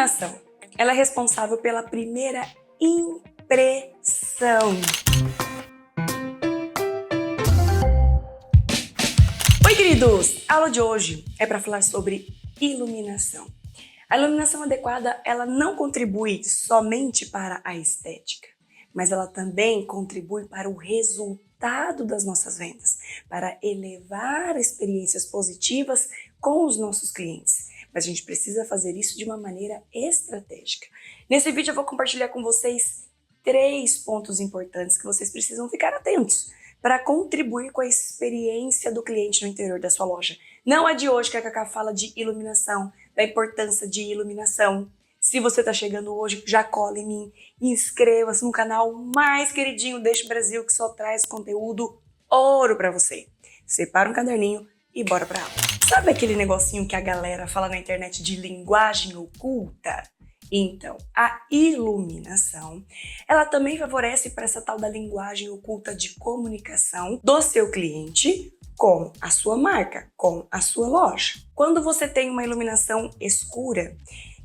Iluminação. Ela é responsável pela primeira impressão. Oi, queridos! A aula de hoje é para falar sobre iluminação. A iluminação adequada, ela não contribui somente para a estética, mas ela também contribui para o resultado das nossas vendas, para elevar experiências positivas com os nossos clientes. Mas a gente precisa fazer isso de uma maneira estratégica. Nesse vídeo eu vou compartilhar com vocês 3 pontos importantes que vocês precisam ficar atentos para contribuir com a experiência do cliente no interior da sua loja. Não é de hoje que a Cacá fala de iluminação, da importância de iluminação. Se você está chegando hoje, já cola em mim, inscreva-se no canal mais queridinho deste Brasil que só traz conteúdo ouro para você. Separa um caderninho e bora pra aula. Sabe aquele negocinho que a galera fala na internet de linguagem oculta? Então, a iluminação, ela também favorece para essa tal da linguagem oculta de comunicação do seu cliente com a sua marca, com a sua loja. Quando você tem uma iluminação escura,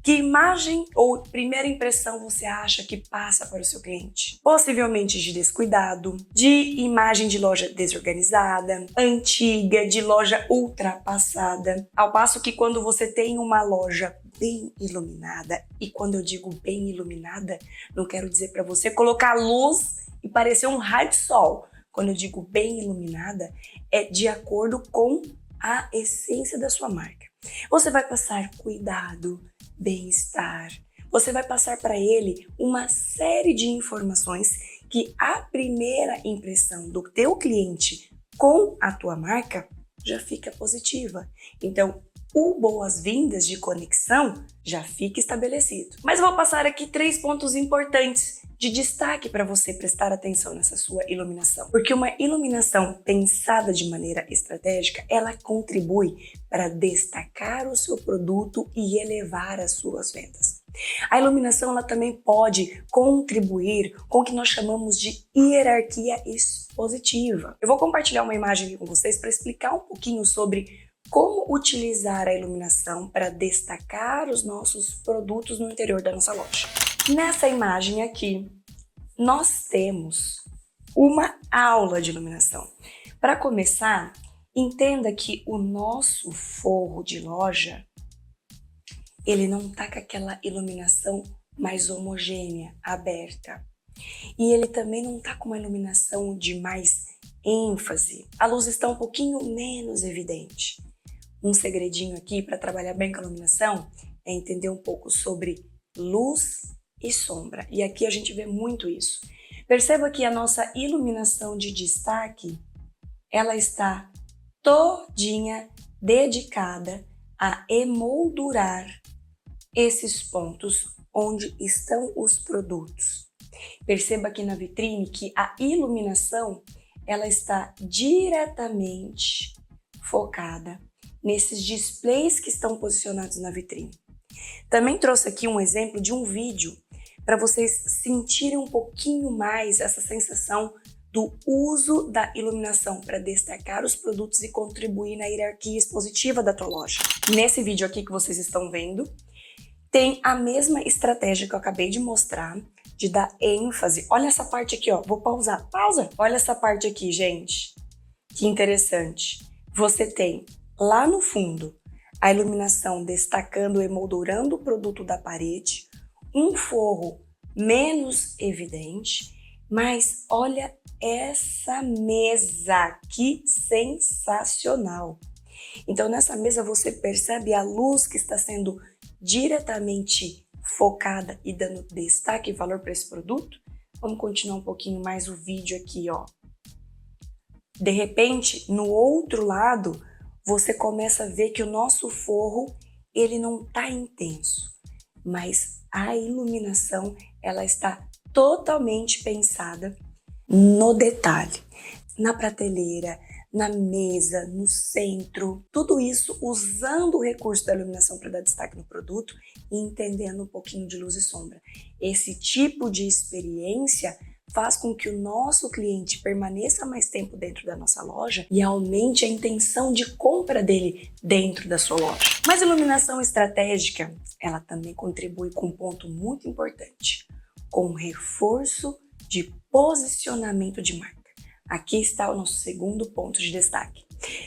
que imagem ou primeira impressão você acha que passa para o seu cliente? Possivelmente de descuidado, de imagem de loja desorganizada, antiga, de loja ultrapassada. Ao passo que quando você tem uma loja bem iluminada, e quando eu digo bem iluminada, não quero dizer para você colocar luz e parecer um raio de sol. Quando eu digo bem iluminada, é de acordo com a essência da sua marca. Você vai passar cuidado, bem-estar. Você vai passar para ele uma série de informações que a primeira impressão do teu cliente com a tua marca já fica positiva. Então, o boas-vindas de conexão já fica estabelecido. Mas eu vou passar aqui 3 pontos importantes de destaque para você prestar atenção nessa sua iluminação. Porque uma iluminação pensada de maneira estratégica, ela contribui para destacar o seu produto e elevar as suas vendas. A iluminação ela também pode contribuir com o que nós chamamos de hierarquia expositiva. Eu vou compartilhar uma imagem aqui com vocês para explicar um pouquinho sobre como utilizar a iluminação para destacar os nossos produtos no interior da nossa loja. Nessa imagem aqui, nós temos uma aula de iluminação. Para começar, entenda que o nosso forro de loja, ele não está com aquela iluminação mais homogênea, aberta. E ele também não está com uma iluminação de mais ênfase. A luz está um pouquinho menos evidente. Um segredinho aqui para trabalhar bem com a iluminação é entender um pouco sobre luz e sombra. E aqui a gente vê muito isso. Perceba que a nossa iluminação de destaque, ela está todinha dedicada a emoldurar esses pontos onde estão os produtos. Perceba aqui na vitrine que a iluminação, ela está diretamente focada nesses displays que estão posicionados na vitrine. Também trouxe aqui um exemplo de um vídeo para vocês sentirem um pouquinho mais essa sensação do uso da iluminação para destacar os produtos e contribuir na hierarquia expositiva da tua loja. Nesse vídeo aqui que vocês estão vendo, tem a mesma estratégia que eu acabei de mostrar, de dar ênfase. Olha essa parte aqui, ó. Vou pausar. Pausa! Olha essa parte aqui, gente. Que interessante. Você tem lá no fundo a iluminação destacando, emoldurando o produto da parede, um forro menos evidente, mas olha essa mesa, que sensacional! Então nessa mesa você percebe a luz que está sendo diretamente focada e dando destaque e valor para esse produto. Vamos continuar um pouquinho mais o vídeo aqui, ó. De repente, no outro lado, você começa a ver que o nosso forro, ele não está intenso, mas a iluminação, ela está totalmente pensada no detalhe, na prateleira, na mesa, no centro, tudo isso usando o recurso da iluminação para dar destaque no produto e entendendo um pouquinho de luz e sombra. Esse tipo de experiência faz com que o nosso cliente permaneça mais tempo dentro da nossa loja e aumente a intenção de compra dele dentro da sua loja. Mas a iluminação estratégica, ela também contribui com um ponto muito importante, com o reforço de posicionamento de marca. Aqui está o nosso segundo ponto de destaque.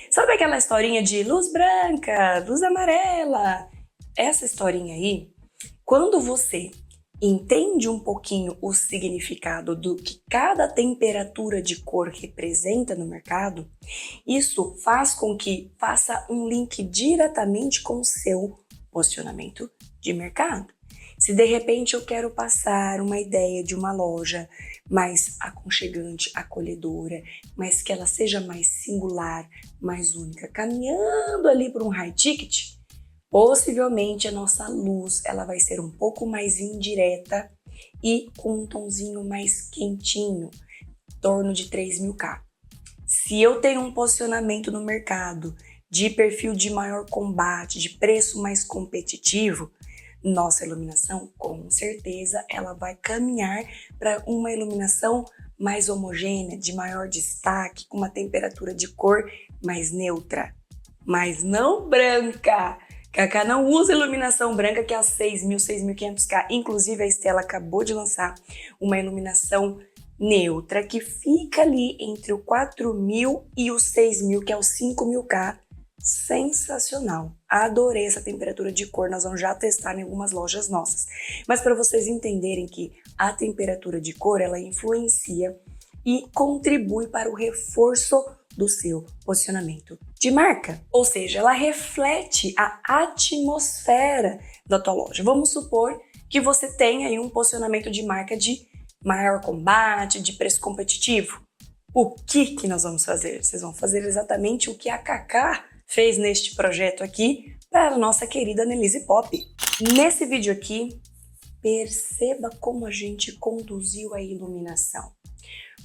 Sabe aquela historinha de luz branca, luz amarela? Essa historinha aí, quando você entende um pouquinho o significado do que cada temperatura de cor representa no mercado, isso faz com que faça um link diretamente com o seu posicionamento de mercado. Se de repente eu quero passar uma ideia de uma loja mais aconchegante, acolhedora, mas que ela seja mais singular, mais única, caminhando ali por um high ticket, possivelmente a nossa luz ela vai ser um pouco mais indireta e com um tonzinho mais quentinho, em torno de 3.000K. Se eu tenho um posicionamento no mercado de perfil de maior combate, de preço mais competitivo, nossa iluminação, com certeza, ela vai caminhar para uma iluminação mais homogênea, de maior destaque, com uma temperatura de cor mais neutra, mas não branca. Cacá não usa iluminação branca, que é a 6.000, 6.500K. Inclusive, a Estela acabou de lançar uma iluminação neutra que fica ali entre o 4.000 e o 6.000, que é o 5.000K. Sensacional! Adorei essa temperatura de cor, nós vamos já testar em algumas lojas nossas. Mas para vocês entenderem que a temperatura de cor, ela influencia e contribui para o reforço do seu posicionamento de marca. Ou seja, ela reflete a atmosfera da tua loja. Vamos supor que você tenha aí um posicionamento de marca de maior combate, de preço competitivo. O que nós vamos fazer? Vocês vão fazer exatamente o que a Cacá fez neste projeto aqui para a nossa querida Annelise Pop. Nesse vídeo aqui, perceba como a gente conduziu a iluminação.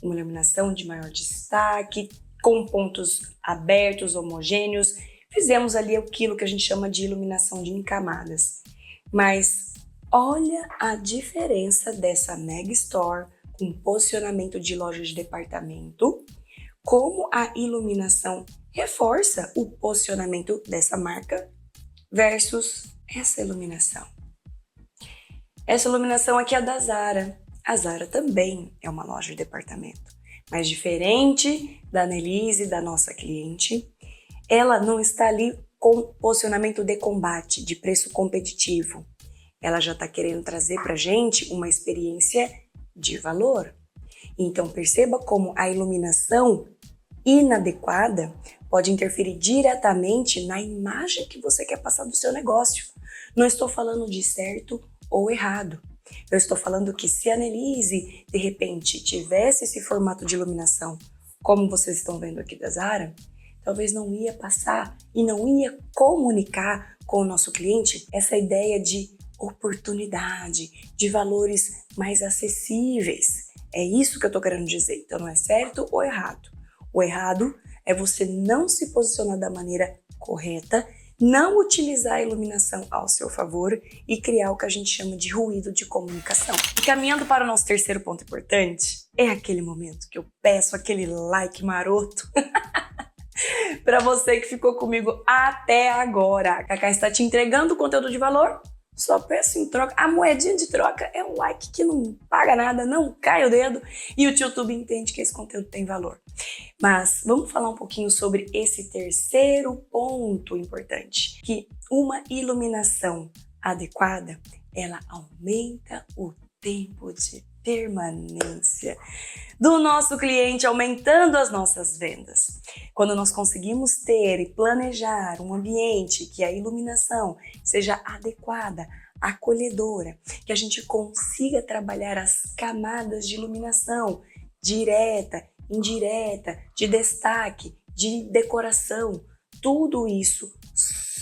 Uma iluminação de maior destaque, com pontos abertos, homogêneos. Fizemos ali aquilo que a gente chama de iluminação de camadas. Mas olha a diferença dessa mega store com posicionamento de loja de departamento, como a iluminação reforça o posicionamento dessa marca versus essa iluminação. Essa iluminação aqui é da Zara. A Zara também é uma loja de departamento, mas diferente da Annelise, da nossa cliente, ela não está ali com posicionamento de combate, de preço competitivo. Ela já está querendo trazer para a gente uma experiência de valor. Então perceba como a iluminação inadequada pode interferir diretamente na imagem que você quer passar do seu negócio. Não estou falando de certo ou errado. Eu estou falando que se a Annelise, de repente, tivesse esse formato de iluminação, como vocês estão vendo aqui da Zara, talvez não ia passar e não ia comunicar com o nosso cliente essa ideia de oportunidade, de valores mais acessíveis. É isso que eu estou querendo dizer. Então não é certo ou errado. O errado é você não se posicionar da maneira correta, não utilizar a iluminação ao seu favor e criar o que a gente chama de ruído de comunicação. E caminhando para o nosso terceiro ponto importante, é aquele momento que eu peço aquele like maroto para você que ficou comigo até agora. A Cacá está te entregando conteúdo de valor? Só peço em troca. A moedinha de troca é um like que não paga nada, não cai o dedo e o YouTube entende que esse conteúdo tem valor. Mas vamos falar um pouquinho sobre esse terceiro ponto importante, que uma iluminação adequada, ela aumenta o tempo de permanência do nosso cliente, aumentando as nossas vendas. Quando nós conseguimos ter e planejar um ambiente que a iluminação seja adequada, acolhedora, que a gente consiga trabalhar as camadas de iluminação direta, indireta, de destaque, de decoração, tudo isso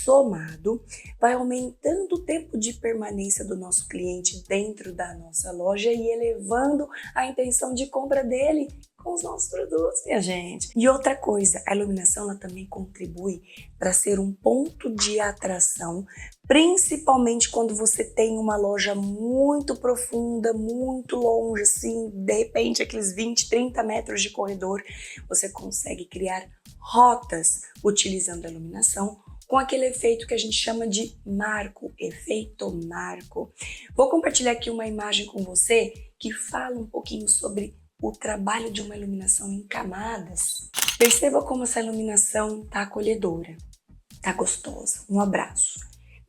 somado vai aumentando o tempo de permanência do nosso cliente dentro da nossa loja e elevando a intenção de compra dele. com os nossos produtos, minha gente. E outra coisa, a iluminação ela também contribui para ser um ponto de atração, principalmente quando você tem uma loja muito profunda, muito longe, assim, de repente aqueles 20, 30 metros de corredor, você consegue criar rotas utilizando a iluminação com aquele efeito que a gente chama de marco, efeito marco. Vou compartilhar aqui uma imagem com você que fala um pouquinho sobre o trabalho de uma iluminação em camadas. Perceba como essa iluminação tá acolhedora, tá gostosa, um abraço.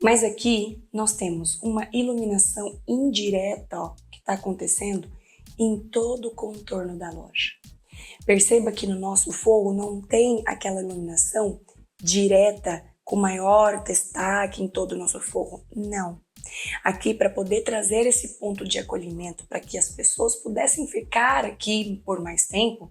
Mas aqui nós temos uma iluminação indireta, ó, que está acontecendo em todo o contorno da loja. Perceba que no nosso forro não tem aquela iluminação direta com maior destaque em todo o nosso forro. Não. Aqui, para poder trazer esse ponto de acolhimento, para que as pessoas pudessem ficar aqui por mais tempo,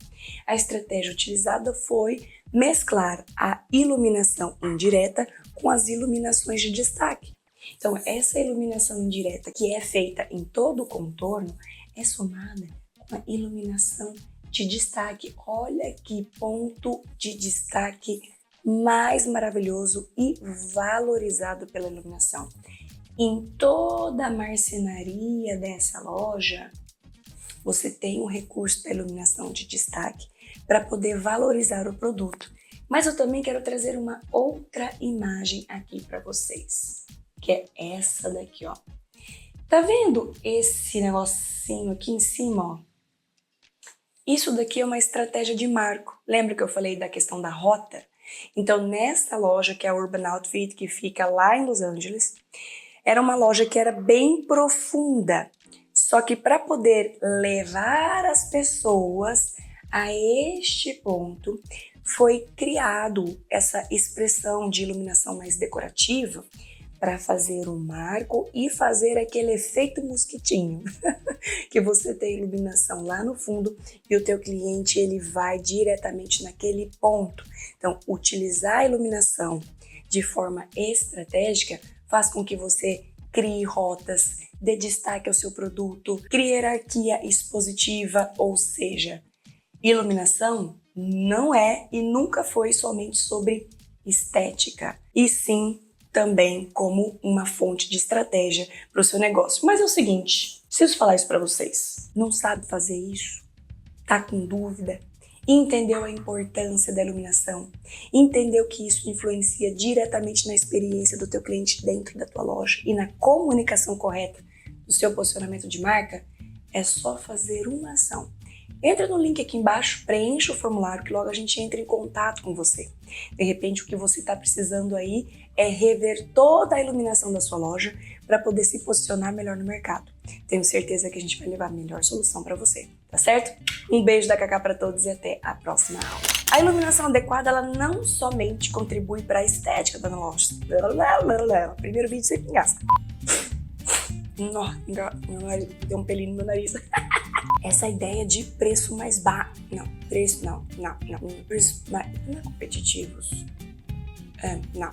a estratégia utilizada foi mesclar a iluminação indireta com as iluminações de destaque. Então, essa iluminação indireta que é feita em todo o contorno é somada com a iluminação de destaque. Olha que ponto de destaque mais maravilhoso e valorizado pela iluminação. Em toda a marcenaria dessa loja, você tem o recurso da iluminação de destaque para poder valorizar o produto. Mas eu também quero trazer uma outra imagem aqui para vocês, que é essa daqui, ó. Tá vendo esse negocinho aqui em cima, ó? Isso daqui é uma estratégia de marco. Lembra que eu falei da questão da rota? Então, nessa loja, que é a Urban Outfitt, que fica lá em Los Angeles, era uma loja que era bem profunda. Só que para poder levar as pessoas a este ponto, foi criado essa expressão de iluminação mais decorativa para fazer um marco e fazer aquele efeito mosquitinho, que você tem iluminação lá no fundo e o teu cliente ele vai diretamente naquele ponto. Então, utilizar a iluminação de forma estratégica faz com que você crie rotas, dê destaque ao seu produto, crie hierarquia expositiva, ou seja, iluminação não é e nunca foi somente sobre estética, e sim também como uma fonte de estratégia para o seu negócio. Mas é o seguinte, preciso falar isso para vocês. Não sabe fazer isso? Tá com dúvida? Entendeu a importância da iluminação? Entendeu que isso influencia diretamente na experiência do teu cliente dentro da tua loja e na comunicação correta do seu posicionamento de marca? É só fazer uma ação. Entra no link aqui embaixo, preencha o formulário que logo a gente entra em contato com você. De repente, o que você está precisando aí é rever toda a iluminação da sua loja para poder se posicionar melhor no mercado. Tenho certeza que a gente vai levar a melhor solução para você, tá certo? Um beijo da Cacá para todos e até a próxima aula. A iluminação adequada, ela não somente contribui para a estética da loja. Primeiro vídeo você engasga. Meu nariz, deu um pelinho no meu nariz. Essa ideia de preço mais baixo. Não, preço não. Preço mais. Não é competitivos. Não.